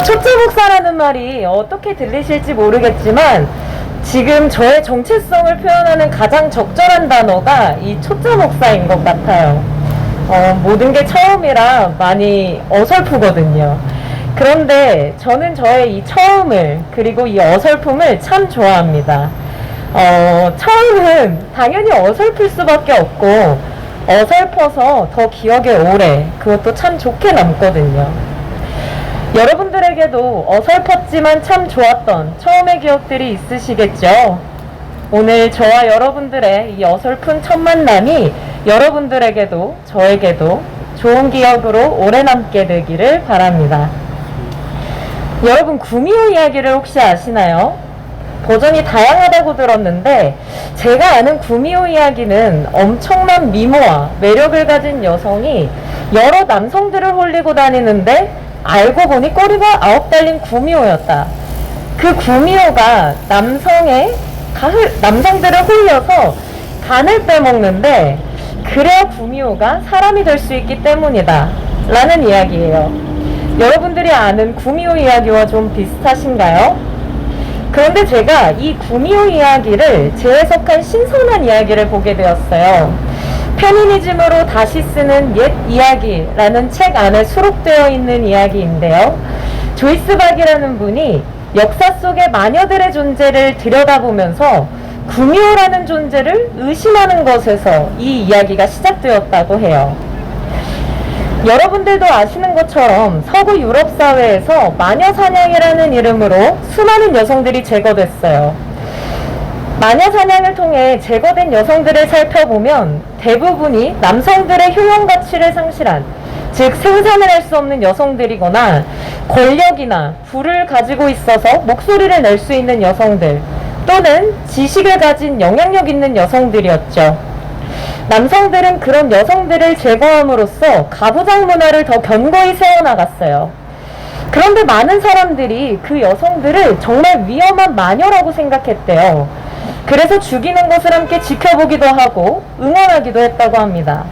첫째 목사라는 말이 어떻게 들리실지 모르겠지만 지금 저의 정체성을 표현하는 가장 적절한 단어가 이 첫째 목사인 것 같아요. 모든 게 처음이라 많이 어설프거든요. 그런데 저는 저의 이 처음을 그리고 이 어설픔을 참 좋아합니다. 처음은 당연히 어설플 수밖에 없고 어설퍼서 더 기억에 오래, 그것도 참 좋게 남거든요. 여러분들에게도 어설펐지만 참 좋았던 처음의 기억들이 있으시겠죠? 오늘 저와 여러분들의 이 어설픈 첫 만남이 여러분들에게도 저에게도 좋은 기억으로 오래 남게 되기를 바랍니다. 여러분, 구미호 이야기를 혹시 아시나요? 버전이 다양하다고 들었는데 제가 아는 구미호 이야기는 엄청난 미모와 매력을 가진 여성이 여러 남성들을 홀리고 다니는데 알고 보니 꼬리가 9달린 구미호였다. 그 구미호가 남성들을 홀려서 간을 빼먹는데 그래야 구미호가 사람이 될 수 있기 때문이다 라는 이야기예요. 여러분들이 아는 구미호 이야기와 좀 비슷하신가요? 그런데 제가 이 구미호 이야기를 재해석한 신선한 이야기를 보게 되었어요. 페미니즘으로 다시 쓰는 옛 이야기라는 책 안에 수록되어 있는 이야기인데요. 조이스 박이라는 분이 역사 속의 마녀들의 존재를 들여다보면서 구미호라는 존재를 의심하는 것에서 이 이야기가 시작되었다고 해요. 여러분들도 아시는 것처럼 서구 유럽 사회에서 마녀 사냥이라는 이름으로 수많은 여성들이 제거됐어요. 마녀 사냥을 통해 제거된 여성들을 살펴보면 대부분이 남성들의 효용 가치를 상실한, 즉 생산을 할 수 없는 여성들이거나 권력이나 부를 가지고 있어서 목소리를 낼 수 있는 여성들 또는 지식을 가진 영향력 있는 여성들이었죠. 남성들은 그런 여성들을 제거함으로써 가부장 문화를 더 견고히 세워나갔어요. 그런데 많은 사람들이 그 여성들을 정말 위험한 마녀라고 생각했대요. 그래서 죽이는 것을 함께 지켜보기도 하고 응원하기도 했다고 합니다.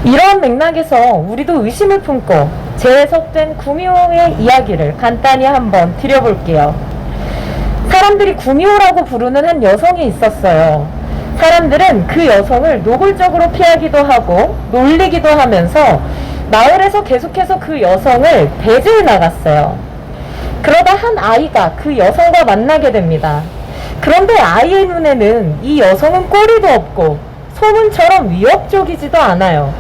이러한 맥락에서 우리도 의심을 품고 재해석된 구미호의 이야기를 간단히 한번 드려볼게요. 사람들이 구미호라고 부르는 한 여성이 있었어요. 사람들은 그 여성을 노골적으로 피하기도 하고 놀리기도 하면서 마을에서 계속해서 그 여성을 배제해 나갔어요. 그러다 한 아이가 그 여성과 만나게 됩니다. 그런데 아이의 눈에는 이 여성은 꼬리도 없고 소문처럼 위협적이지도 않아요.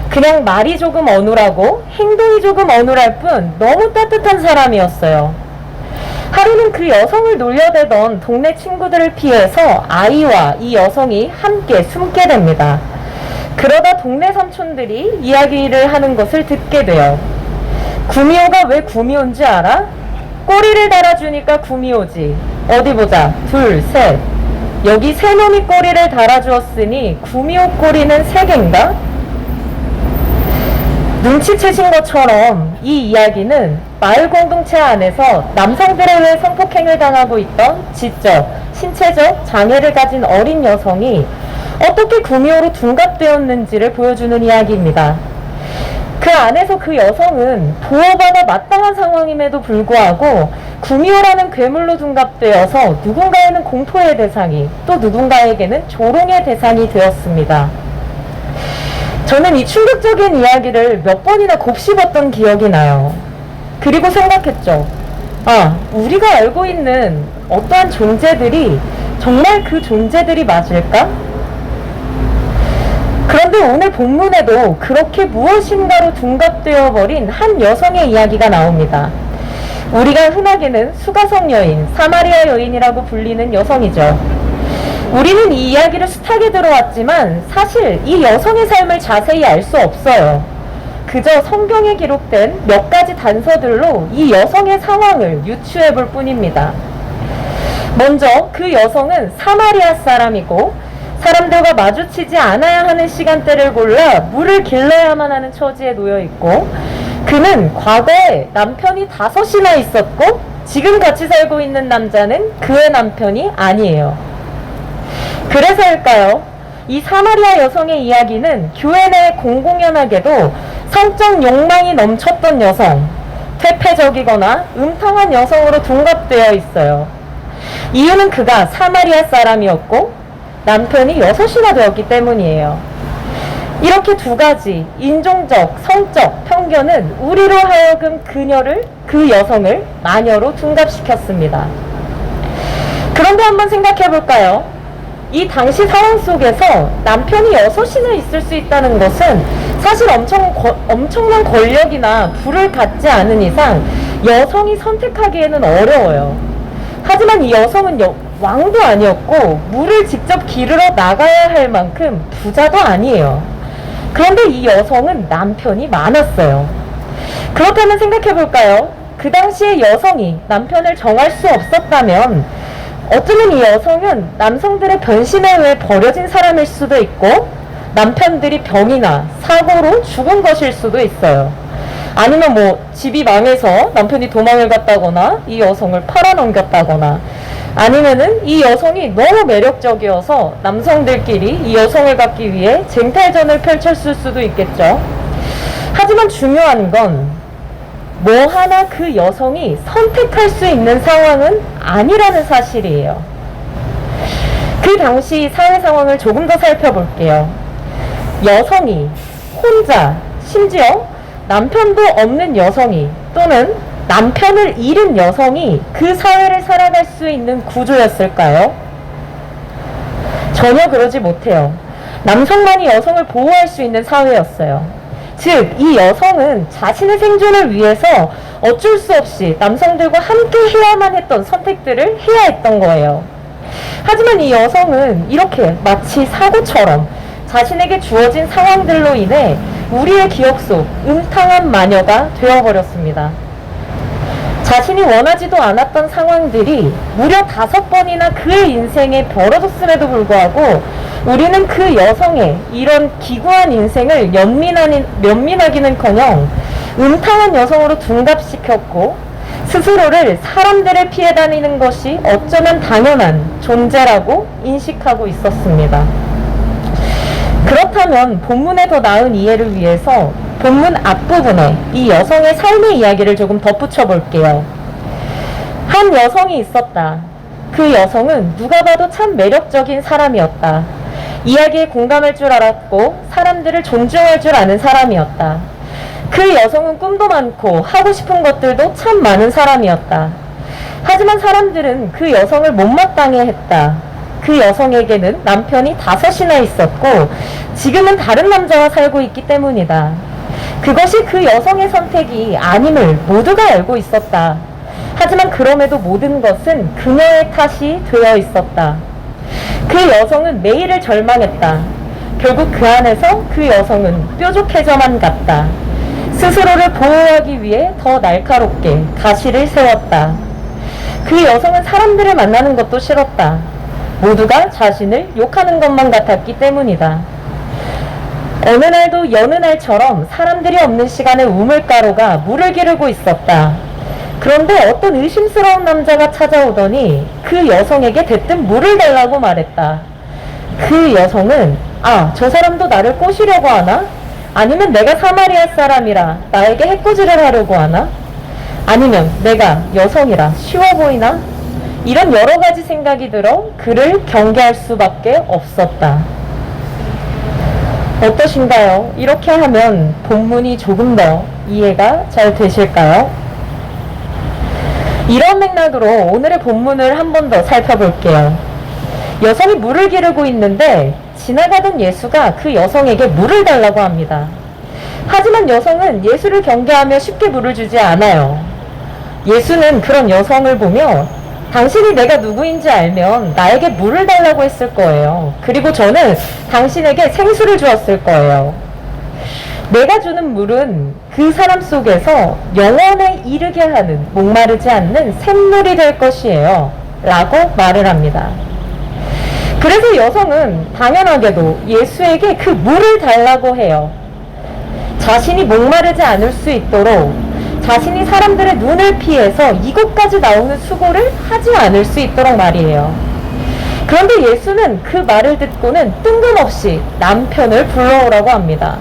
그냥 말이 조금 어눌하고 행동이 조금 어눌할 뿐 너무 따뜻한 사람이었어요. 하루는 그 여성을 놀려대던 동네 친구들을 피해서 아이와 이 여성이 함께 숨게 됩니다. 그러다 동네 삼촌들이 이야기를 하는 것을 듣게 돼요. 구미호가 왜 구미호인지 알아? 꼬리를 달아주니까 구미호지. 어디 보자. 둘, 셋. 여기 세 놈이 꼬리를 달아주었으니 구미호 꼬리는 세 개인가? 눈치채신 것처럼 이 이야기는 마을 공동체 안에서 남성들에 의해 성폭행을 당하고 있던 지적, 신체적 장애를 가진 어린 여성이 어떻게 구미호로 둔갑되었는지를 보여주는 이야기입니다. 그 안에서 그 여성은 보호받아 마땅한 상황임에도 불구하고 구미호라는 괴물로 둔갑되어서 누군가에는 공포의 대상이 또 누군가에게는 조롱의 대상이 되었습니다. 저는 이 충격적인 이야기를 몇 번이나 곱씹었던 기억이 나요. 그리고 생각했죠. 우리가 알고 있는 어떠한 존재들이 정말 그 존재들이 맞을까? 그런데 오늘 본문에도 그렇게 무엇인가로 둔갑되어 버린 한 여성의 이야기가 나옵니다. 우리가 흔하게는 수가성 여인, 사마리아 여인이라고 불리는 여성이죠. 우리는 이 이야기를 숱하게 들어왔지만 사실 이 여성의 삶을 자세히 알 수 없어요. 그저 성경에 기록된 몇 가지 단서들로 이 여성의 상황을 유추해 볼 뿐입니다. 먼저 그 여성은 사마리아 사람이고 사람들과 마주치지 않아야 하는 시간대를 골라 물을 길러야만 하는 처지에 놓여 있고 그는 과거에 남편이 5이나 있었고 지금 같이 살고 있는 남자는 그의 남편이 아니에요. 그래서일까요? 이 사마리아 여성의 이야기는 교회 내 공공연하게도 성적 욕망이 넘쳤던 여성, 퇴폐적이거나 음탕한 여성으로 둔갑되어 있어요. 이유는 그가 사마리아 사람이었고 남편이 6이나 되었기 때문이에요. 이렇게 두 가지 인종적, 성적 편견은 우리로 하여금 그 여성을 마녀로 둔갑시켰습니다. 그런데 한번 생각해 볼까요? 이 당시 상황 속에서 남편이 6이나 있을 수 있다는 것은 사실 엄청난 권력이나 부를 갖지 않은 이상 여성이 선택하기에는 어려워요. 하지만 이 여성은 왕도 아니었고 물을 직접 기르러 나가야 할 만큼 부자도 아니에요. 그런데 이 여성은 남편이 많았어요. 그렇다면 생각해 볼까요? 그 당시에 여성이 남편을 정할 수 없었다면 어쩌면 이 여성은 남성들의 변심에 의해 버려진 사람일 수도 있고 남편들이 병이나 사고로 죽은 것일 수도 있어요. 아니면 집이 망해서 남편이 도망을 갔다거나 이 여성을 팔아넘겼다거나 아니면은 이 여성이 너무 매력적이어서 남성들끼리 이 여성을 갖기 위해 쟁탈전을 펼쳤을 수도 있겠죠. 하지만 중요한 건 뭐 하나 그 여성이 선택할 수 있는 상황은 아니라는 사실이에요. 그 당시 사회 상황을 조금 더 살펴볼게요. 여성이 혼자, 심지어 남편도 없는 여성이 또는 남편을 잃은 여성이 그 사회를 살아갈 수 있는 구조였을까요? 전혀 그러지 못해요. 남성만이 여성을 보호할 수 있는 사회였어요. 즉, 이 여성은 자신의 생존을 위해서 어쩔 수 없이 남성들과 함께 해야만 했던 선택들을 해야 했던 거예요. 하지만 이 여성은 이렇게 마치 사고처럼 자신에게 주어진 상황들로 인해 우리의 기억 속 음탕한 마녀가 되어버렸습니다. 자신이 원하지도 않았던 상황들이 무려 5번이나 그의 인생에 벌어졌음에도 불구하고 우리는 그 여성의 이런 기구한 인생을 연민하기는커녕 음탕한 여성으로 둔갑시켰고 스스로를 사람들을 피해 다니는 것이 어쩌면 당연한 존재라고 인식하고 있었습니다. 그렇다면 본문의 더 나은 이해를 위해서 본문 앞부분에 이 여성의 삶의 이야기를 조금 덧붙여 볼게요. 한 여성이 있었다. 그 여성은 누가 봐도 참 매력적인 사람이었다. 이야기에 공감할 줄 알았고 사람들을 존중할 줄 아는 사람이었다. 그 여성은 꿈도 많고 하고 싶은 것들도 참 많은 사람이었다. 하지만 사람들은 그 여성을 못마땅해 했다. 그 여성에게는 남편이 5이나 있었고 지금은 다른 남자와 살고 있기 때문이다. 그것이 그 여성의 선택이 아님을 모두가 알고 있었다. 하지만 그럼에도 모든 것은 그녀의 탓이 되어 있었다. 그 여성은 매일을 절망했다. 결국 그 안에서 그 여성은 뾰족해져만 갔다. 스스로를 보호하기 위해 더 날카롭게 가시를 세웠다. 그 여성은 사람들을 만나는 것도 싫었다. 모두가 자신을 욕하는 것만 같았기 때문이다. 어느 날도 여느 날처럼 사람들이 없는 시간에 우물가루가 물을 기르고 있었다. 그런데 어떤 의심스러운 남자가 찾아오더니 그 여성에게 대뜸 물을 달라고 말했다. 그 여성은 저 사람도 나를 꼬시려고 하나? 아니면 내가 사마리아 사람이라 나에게 해코지를 하려고 하나? 아니면 내가 여성이라 쉬워 보이나? 이런 여러 가지 생각이 들어 그를 경계할 수밖에 없었다. 어떠신가요? 이렇게 하면 본문이 조금 더 이해가 잘 되실까요? 이런 맥락으로 오늘의 본문을 한 번 더 살펴볼게요. 여성이 물을 기르고 있는데 지나가던 예수가 그 여성에게 물을 달라고 합니다. 하지만 여성은 예수를 경계하며 쉽게 물을 주지 않아요. 예수는 그런 여성을 보며 당신이 내가 누구인지 알면 나에게 물을 달라고 했을 거예요. 그리고 저는 당신에게 생수를 주었을 거예요. 내가 주는 물은 그 사람 속에서 영원에 이르게 하는 목마르지 않는 샘물이 될 것이에요. 라고 말을 합니다. 그래서 여성은 당연하게도 예수에게 그 물을 달라고 해요. 자신이 목마르지 않을 수 있도록 자신이 사람들의 눈을 피해서 이곳까지 나오는 수고를 하지 않을 수 있도록 말이에요. 그런데 예수는 그 말을 듣고는 뜬금없이 남편을 불러오라고 합니다.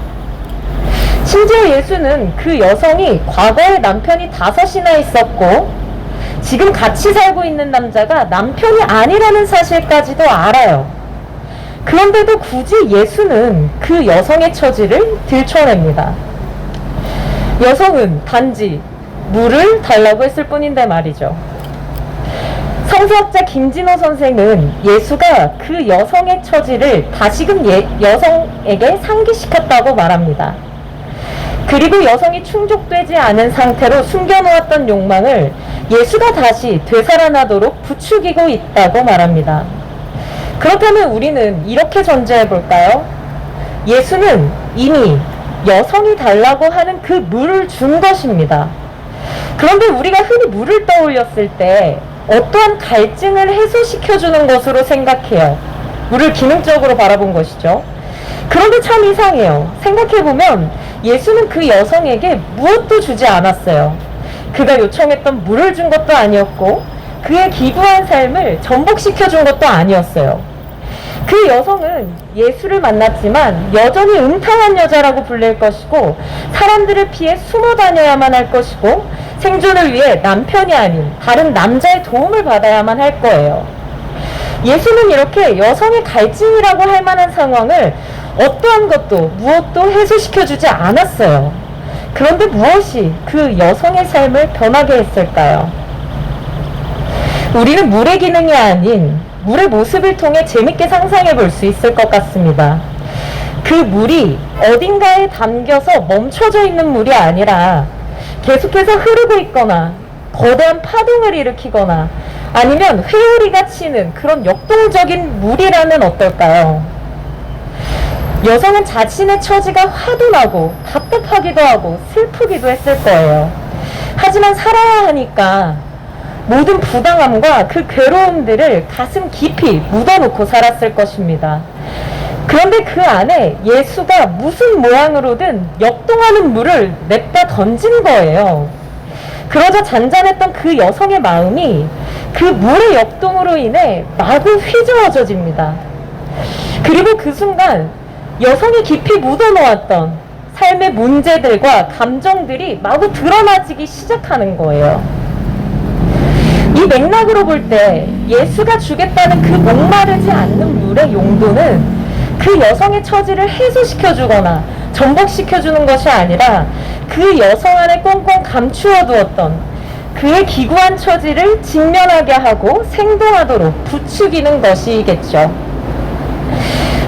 심지어 예수는 그 여성이 과거에 남편이 5이나 있었고 지금 같이 살고 있는 남자가 남편이 아니라는 사실까지도 알아요. 그런데도 굳이 예수는 그 여성의 처지를 들춰냅니다. 여성은 단지 물을 달라고 했을 뿐인데 말이죠. 성서학자 김진호 선생은 예수가 그 여성의 처지를 다시금 여성에게 상기시켰다고 말합니다. 그리고 여성이 충족되지 않은 상태로 숨겨놓았던 욕망을 예수가 다시 되살아나도록 부추기고 있다고 말합니다. 그렇다면 우리는 이렇게 전제해 볼까요? 예수는 이미 여성이 달라고 하는 그 물을 준 것입니다. 그런데 우리가 흔히 물을 떠올렸을 때 어떠한 갈증을 해소시켜주는 것으로 생각해요. 물을 기능적으로 바라본 것이죠. 그런데 참 이상해요. 생각해보면 예수는 그 여성에게 무엇도 주지 않았어요. 그가 요청했던 물을 준 것도 아니었고 그의 기부한 삶을 전복시켜준 것도 아니었어요. 그 여성은 예수를 만났지만 여전히 음탕한 여자라고 불릴 것이고 사람들을 피해 숨어 다녀야만 할 것이고 생존을 위해 남편이 아닌 다른 남자의 도움을 받아야만 할 거예요. 예수는 이렇게 여성의 갈증이라고 할 만한 상황을 어떠한 것도 무엇도 해소시켜주지 않았어요. 그런데 무엇이 그 여성의 삶을 변하게 했을까요? 우리는 물의 기능이 아닌 물의 모습을 통해 재밌게 상상해 볼 수 있을 것 같습니다. 그 물이 어딘가에 담겨서 멈춰져 있는 물이 아니라 계속해서 흐르고 있거나 거대한 파동을 일으키거나 아니면 회오리가 치는 그런 역동적인 물이라면 어떨까요? 여성은 자신의 처지가 화도 나고 답답하기도 하고 슬프기도 했을 거예요. 하지만 살아야 하니까 모든 부당함과 그 괴로움들을 가슴 깊이 묻어놓고 살았을 것입니다. 그런데 그 안에 예수가 무슨 모양으로든 역동하는 물을 냅다 던진 거예요. 그러자 잔잔했던 그 여성의 마음이 그 물의 역동으로 인해 마구 휘저어져집니다. 그리고 그 순간 여성이 깊이 묻어놓았던 삶의 문제들과 감정들이 마구 드러나지기 시작하는 거예요. 이 맥락으로 볼 때 예수가 주겠다는 그 목마르지 않는 물의 용도는 그 여성의 처지를 해소시켜주거나 전복시켜주는 것이 아니라 그 여성 안에 꽁꽁 감추어 두었던 그의 기구한 처지를 직면하게 하고 생동하도록 부추기는 것이겠죠.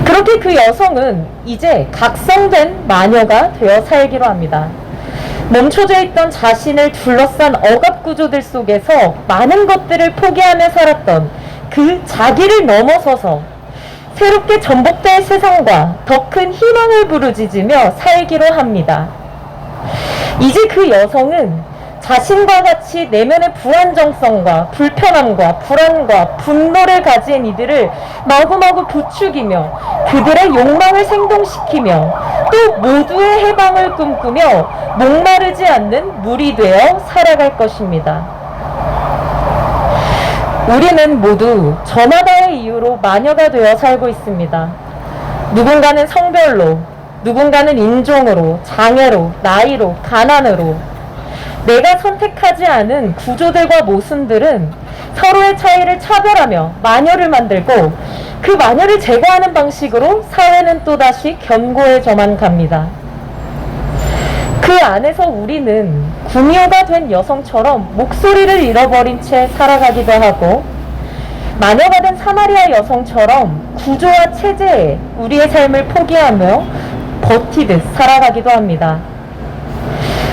그렇게 그 여성은 이제 각성된 마녀가 되어 살기로 합니다. 멈춰져 있던 자신을 둘러싼 억압구조들 속에서 많은 것들을 포기하며 살았던 그 자기를 넘어서서 새롭게 전복될 세상과 더 큰 희망을 부르짖으며 살기로 합니다. 이제 그 여성은 자신과 같이 내면의 불안정성과 불편함과 불안과 분노를 가진 이들을 마구마구 부추기며 그들의 욕망을 생동시키며 또 모두의 해방을 꿈꾸며 목마르지 않는 물이 되어 살아갈 것입니다. 우리는 모두 저마다의 이유로 마녀가 되어 살고 있습니다. 누군가는 성별로, 누군가는 인종으로, 장애로, 나이로, 가난으로 내가 선택하지 않은 구조들과 모순들은 서로의 차이를 차별하며 마녀를 만들고 그 마녀를 제거하는 방식으로 사회는 또다시 견고해져만 갑니다. 그 안에서 우리는 구미호가 된 여성처럼 목소리를 잃어버린 채 살아가기도 하고 마녀가 된 사마리아 여성처럼 구조와 체제에 우리의 삶을 포기하며 버티듯 살아가기도 합니다.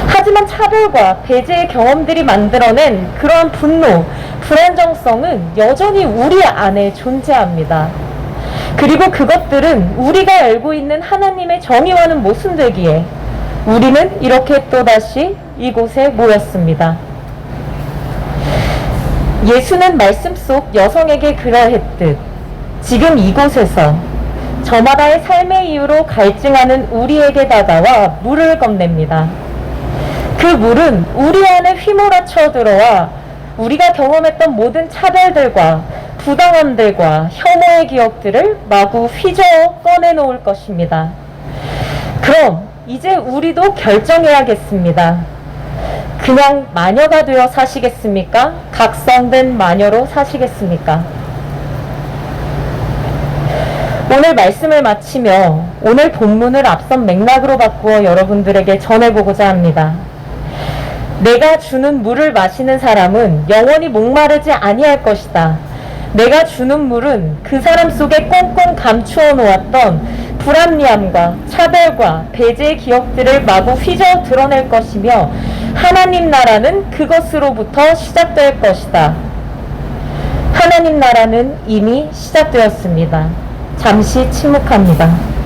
하지만 차별과 배제의 경험들이 만들어낸 그러한 분노, 불안정성은 여전히 우리 안에 존재합니다. 그리고 그것들은 우리가 알고 있는 하나님의 정의와는 모순되기에 우리는 이렇게 또다시 이곳에 모였습니다. 예수는 말씀 속 여성에게 그러했듯 지금 이곳에서 저마다의 삶의 이유로 갈증하는 우리에게 다가와 물을 건넵니다. 그 물은 우리 안에 휘몰아쳐 들어와 우리가 경험했던 모든 차별들과 부당함들과 혐오의 기억들을 마구 휘저어 꺼내놓을 것입니다. 그럼 이제 우리도 결정해야겠습니다. 그냥 마녀가 되어 사시겠습니까? 각성된 마녀로 사시겠습니까? 오늘 말씀을 마치며 오늘 본문을 앞선 맥락으로 바꾸어 여러분들에게 전해보고자 합니다. 내가 주는 물을 마시는 사람은 영원히 목마르지 아니할 것이다. 내가 주는 물은 그 사람 속에 꽁꽁 감추어 놓았던 불합리함과 차별과 배제의 기억들을 마구 휘저어 드러낼 것이며 하나님 나라는 그것으로부터 시작될 것이다. 하나님 나라는 이미 시작되었습니다. 잠시 침묵합니다.